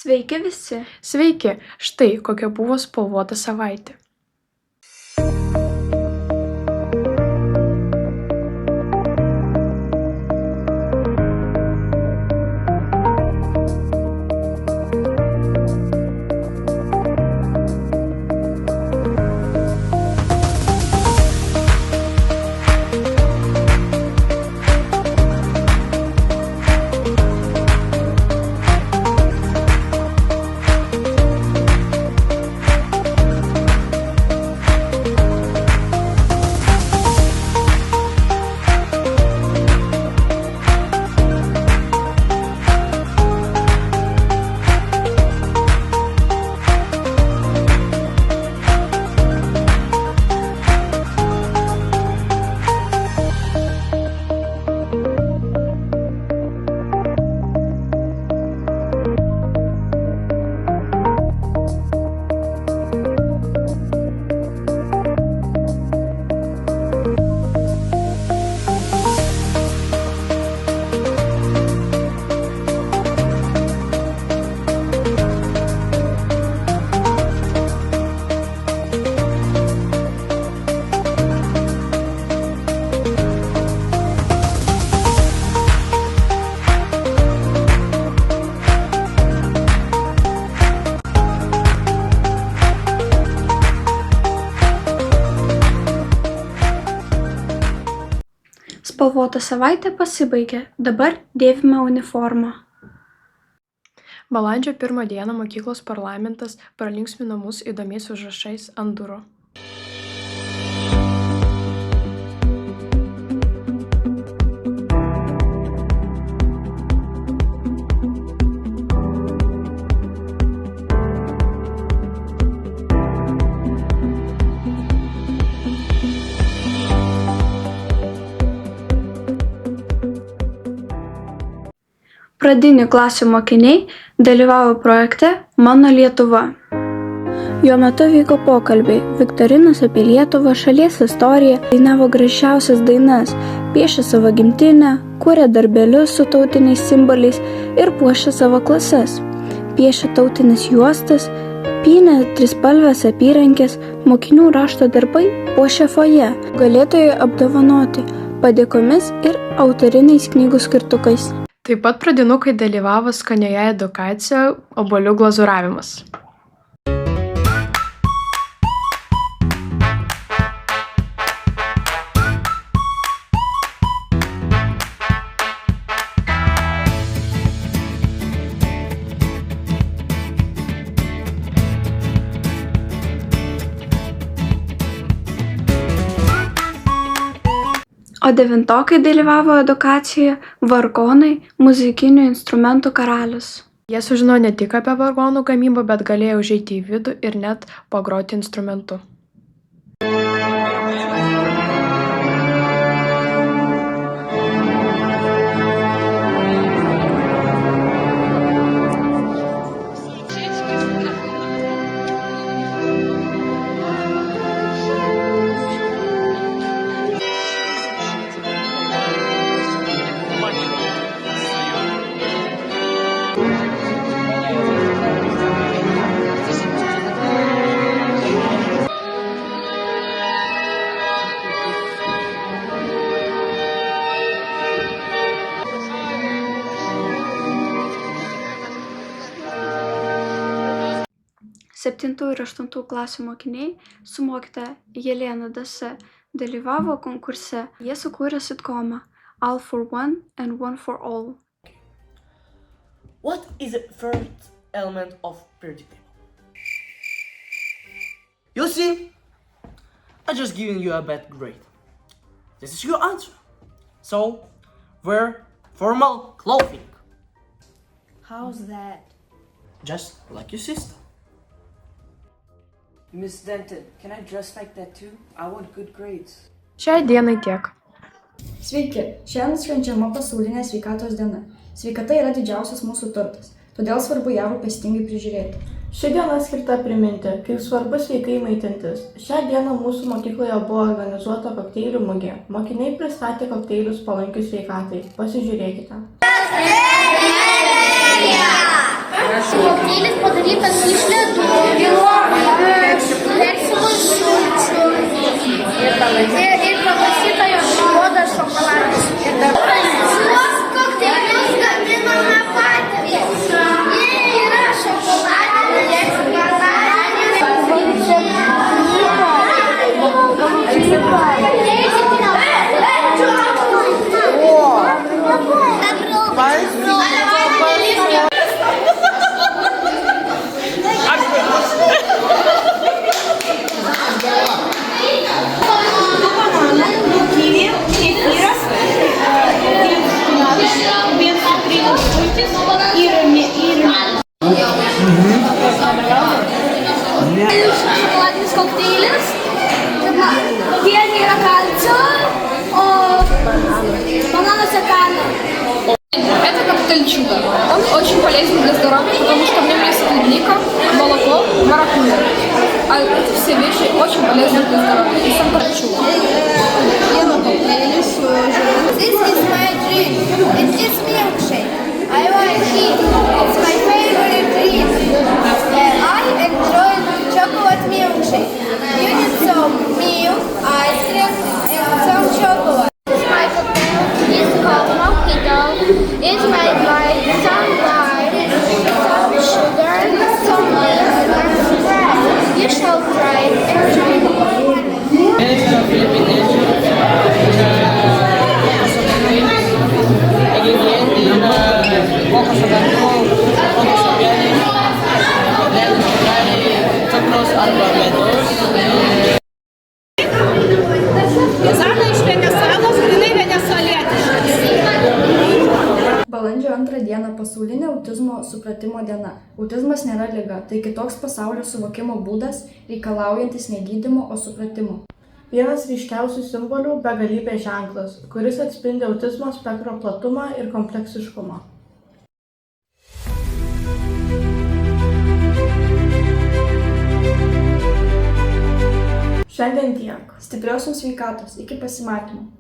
Sveiki visi! Sveiki, štai kokia buvo spalvota savaitė. Spalvota savaitė pasibaigė, dabar dėvime uniformą. Balandžio 1 dieną mokyklos parlamentas pralinksmino mus įdomiais užrašais ant durų. Pradinių klasių mokiniai dalyvavo projekte Mano Lietuva. Jo metu vyko pokalbiai, viktorinos apie Lietuvą, šalies istoriją, dainavo gražiausias dainas, piešė savo gimtinę, kūrė darbelius su tautiniais simboliais ir puošė savo klases. Piešė tautinės juostas, pynė trispalvės apyrankės, mokinių rašto darbai puošė foje, galėtojai apdovanoti padėkomis ir autoriniais knygų skirtukais. Taip pat pradinukai dalyvavo skanioje edukacijoje obuolių glazūravimas. O devintokai dalyvavo edukacijoje Vargonai, muzikinių instrumentų karalius. Jie sužinojo ne tik apie vargonų gamybą, bet galėjo užeiti į vidų ir net pagroti instrumentu. Septintų ir aštuntų klasių mokiniai su mokytoja Jelena Dase dalyvavo konkurse. Jie sukūrė sitcomą All for One and One for All. What is the first element of periodic table? You see, I'm just giving you a bad grade. This is your answer. So, wear formal clothing. How's that? Just like your sister. Miss Denton, can I dress like that too? I want good grades. Šiai dienai tiek. Sveiki, šiandien švenčiama pasaulinė sveikatos diena. Sveikata yra didžiausias mūsų turtas, todėl svarbu ją rūpestingai prižiūrėti. Ši diena skirta priminti, kaip svarbu sveikai maitintis. Šią dieną mūsų mokykloje buvo organizuota kokteilių mugė. Mokiniai pristatė kokteilius palankius sveikatai. Pasižiūrėkite. Kokteilis padarytas iš ledų, persimo sulčių ir pavasyta jo juodas šokoladas. Šiuos kokteilius gaminame patys. Jie yra šokoladiniai, šokoladinis kokteilis. Piene yra kalcio, o bananuose kalio. Это коктейль чудо. Он очень полезен для здоровья, потому что в нем есть клубника, молоко, маракуйя. А эти все вещи очень полезны для здоровья. И сам чудо. This is my dream. It is milkshake. I like it. It's my favorite drink. I enjoy chocolate milkshake. You need some milk, ice cream, and some chocolate. My cocktail is called mojito. It's made by some lime, some sugar, some milk, and Sprite. You shall try it and try it. Balandžio 2 dieną pasaulinė autizmo supratimo diena. Autizmas nėra liga, tai kitoks pasaulio suvokimo būdas, reikalaujantis ne gydymo, o supratimo. Vienas ryškiausių simbolių – begalybės ženklas, kuris atspindi autizmo spektro platumą ir kompleksiškumą. Šiandien tiek. Stiprios jums sveikatos, iki pasimatymo.